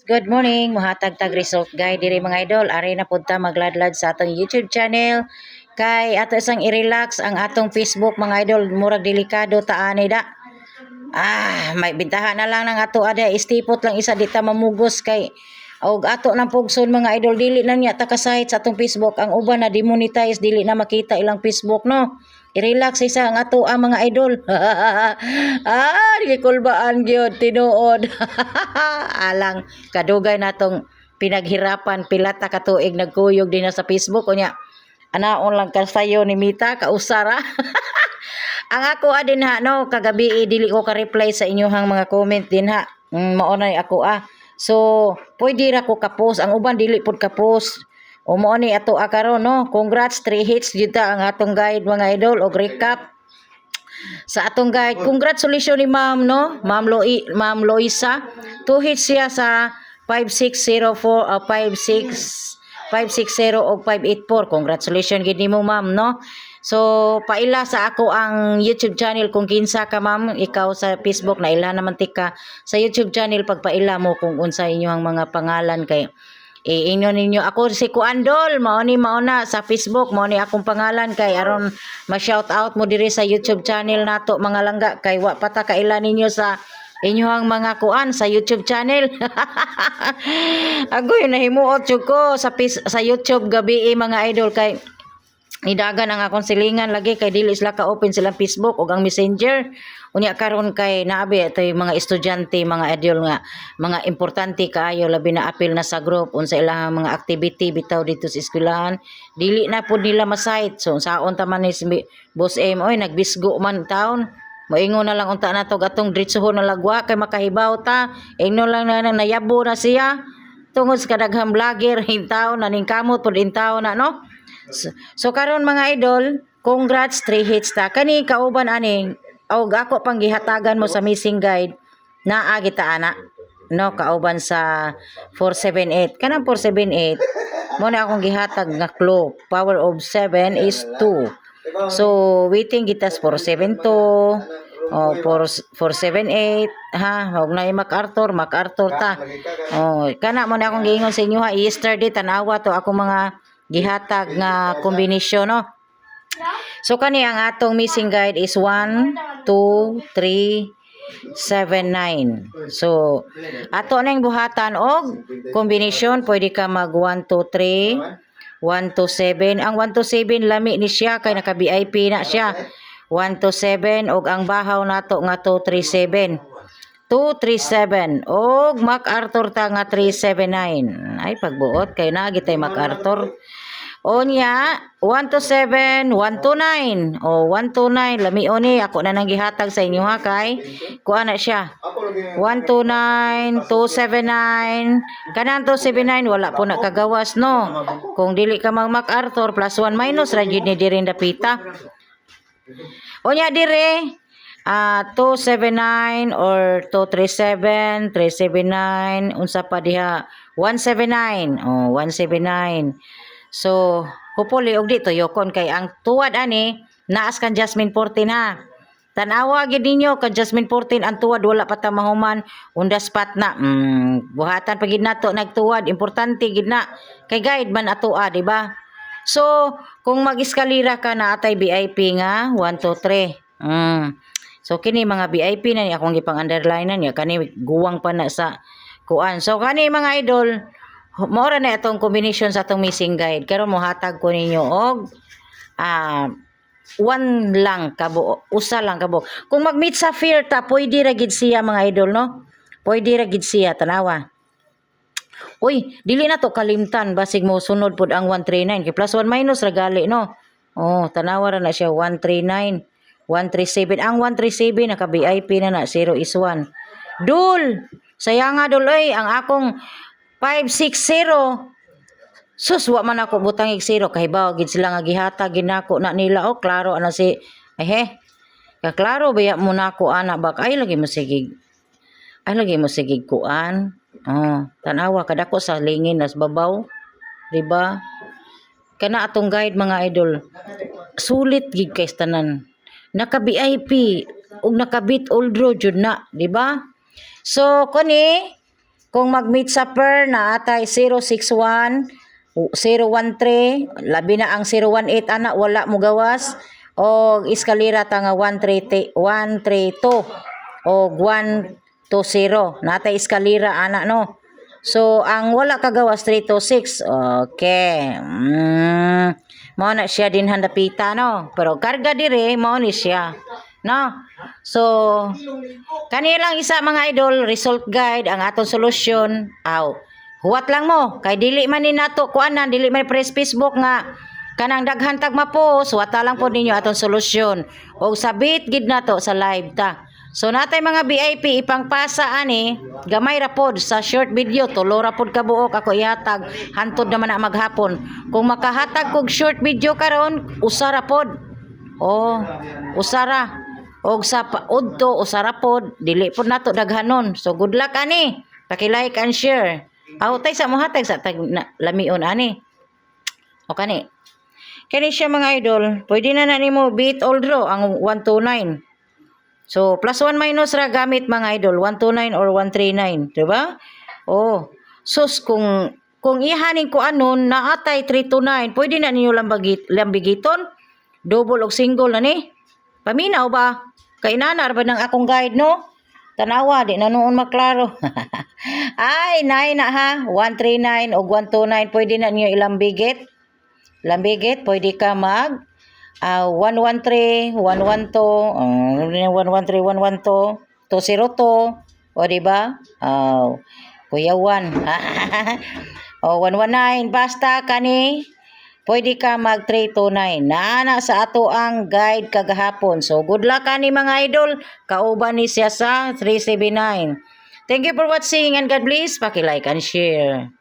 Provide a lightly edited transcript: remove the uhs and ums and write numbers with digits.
Good morning, muhatag tag result guide diri mga idol. Ari na punta magladlad sa atong YouTube channel. Kay ato isang i-relax ang atong Facebook mga idol, murag delikado taani da. May bintahan na lang ng ato ada, istipot lang isa dita mamugos kay og ato ng pugson mga idol, dili na niya takasahit sa atong Facebook. Ang uban na demonetize, dili na makita ilang Facebook no. I-relax isa ang ato ang mga idol. Gikulbaan gyud tinuod. Alang kadugay natong pinaghirapan pilata ka tuig nagkuyog din na sa Facebook unya. Anaon lang kasayo ni Mita kausara. Ang ako adin ha no kagabi dili ko ka-reply sa inyohang mga comment din ha. Mao na ako So pwede ra ko ka-post, ang uban dili pud ka-post. O mo ni ato karon no. Congrats 3 hits jud ang atong guide mga idol og recap sa atong guide. Congratulations ni Ma'am no, Ma'am Loisa. 2 hits siya sa 5604 560 og 584. Congratulations gid nimo Ma'am no. So paila sa ako ang YouTube channel kung kinsa ka Ma'am, ikaw sa Facebook na ila naman tika sa YouTube channel pagpaila mo kung unsa inyong mga pangalan kay inyo ninyo ako si Kuandol mao na sa Facebook mao ni akong pangalan kay aron ma-shout out mo diri sa YouTube channel nato mga langga kay wa pata kaila ninyo sa inyong mga kuan sa YouTube channel. Agoy nahimuot jud ko sa YouTube gabi mga idol kay nidagan ang akong silingan lagi kay dili sila ka-open silang Facebook ug ang Messenger. Unya karon kay naabi itoy mga estudyante, mga idol nga, mga importante kaayo labi na apil na sa group unsa ilang mga activity bitaw dito sa eskwelahan. Dili na pud nila masite. So saon ta man ni Boss M oy nagbisgo man taon. Moingon na lang unta nato gatong diretsohon na lagwa kay makahibaw ta. Ingno lang na nayabo na siya. Tungod sa kadaghang vlogger hintaw na ning kamot pud hintaw na no. So karon mga idol, congrats 3 hits ta. Kani kauban ani og ako pang gihatagan mo sa missing guide na agita ana no kauban sa 478. Kanang 478 mo na akong gihatag nga clue. Power of 7 is 2. So waiting gitas 472 478 ha og na MacArthur ta. Kana mo na akong giingon sa inyo ha, yesterday tanawa to ako mga gihatag nga kombinasyon no. So kani ang atong missing guide is 1 2 3 7 9. So ato na yung buhatan og kombinasyon, pwede ka mag 1 2 3 1 2 7. Ang 1 2 7 lami ni siya kay naka VIP na siya. 1 2 7 og ang bahaw nato nga 2 3 7 237 og MacArthur ta nga 379. Ay pagbuot kay na gitay MacArthur. Onya 127 129 o 129 lami oni ako na nang gihatag sa inyo ha kay kuha na siya 129 279 kanang 279 wala po na kagawas no kung dili ka mag MacArthur plus 1 minus ra gid ni diri dapita. Onya dire 279 or 237 379 unsa pa diha 179 179. So hopefully og dito yokon kay ang tuwad ani naas kan Jasmine 14 ha. Tanawa gid ninyo kan Jasmine 14 ang tuwad wala pa ta mahuman on the spot na. Buhatan pa gid nato nagtuwad, importante gid na kay guide man ato di ba? So kung mag-eskalera ka na atay VIP nga 1 2 3. So kini mga VIP na ni akong gipang underline na niya kani guwang pa na sa kuan. So kani mga idol maura na itong combination sa itong missing guide. Karon mo hatag ko ninyo og one lang kabo, usa lang kabo. Kung mag-meet sa fair ta, pwede ra gid siya mga idol no. Pwede ra gid siya tanawa. Uy, dili na to kalimtan basig mo sunod pud ang 139 kay plus 1 minus ra gali no. Tanawa ra na siya 139 137. Ang 137 naka VIP na 0 is 1. Dul. Sayang nga dul ang akong 560. Sus wa man ako butang 0 kay baw gid sila nga gihatag ginako na nila klaro ana si klaro baya mo nako ana bak ay lagi mo sigig kuan. Tanawa kadako sa lingin nas babaw, di ba? Kana atong guide mga idol. Sulit gid kay tanan. Naka VIP ug naka bit old road jud na, di ba? So kani Kung mag-meet sa per na atay 061, 013, labi na ang 018 ana wala mo gawas o eskalera ta nga 132 o 120 natay eskalera ana no. So ang wala kagawas 326. Okay. Mao na siya din handapita no. Pero karga dire mao ni siya. No? So kanilang isa mga idol, result guide ang aton solusyon. Huwat lang mo kay dili man ni nato kuanan, dili man press Facebook nga kanang daghan tag ma-post, wata lang po ninyo aton solusyon. Og sabit gid nato sa live ta. So natay mga VIP ipangpasa ani, gamay ra pod sa short video, tulo ra pod ka buok ako ihatag, hantod naman na maghapon. Kung makahatag kog short video karon, usara pod. Usara. Og sa udto usara pod, dili pod nato daghanon. So good luck ani. Paki-like and share. Tay sa mohatag sa lamion ani. O kani. Kani siya mga idol, pwede na nimo beat all draw ang 129. So plus 1 minus ra gamit mga idol, 129 or 139, di ba? Sus kung ihanin ko anon naatay 329, pwede na ninyo lambigiton. Double og single na ni. Paminaw ba? Kay nanar ba ng akong guide no? Tanawa, di na noon maklaro. Ay, nay na ha. 139 o 129, pwede na niyo ilambigit. Lambigit, pwede ka mag 113, 112, 113, 112, 202, o diba? Kuya 1. O 119, basta kani. Pwede ka mag 329. Naana sa ato ang guide kagahapon. So good luck ani mga idol. Kauban ni siya sa 379. Thank you for watching and God bless. Paki-like and share.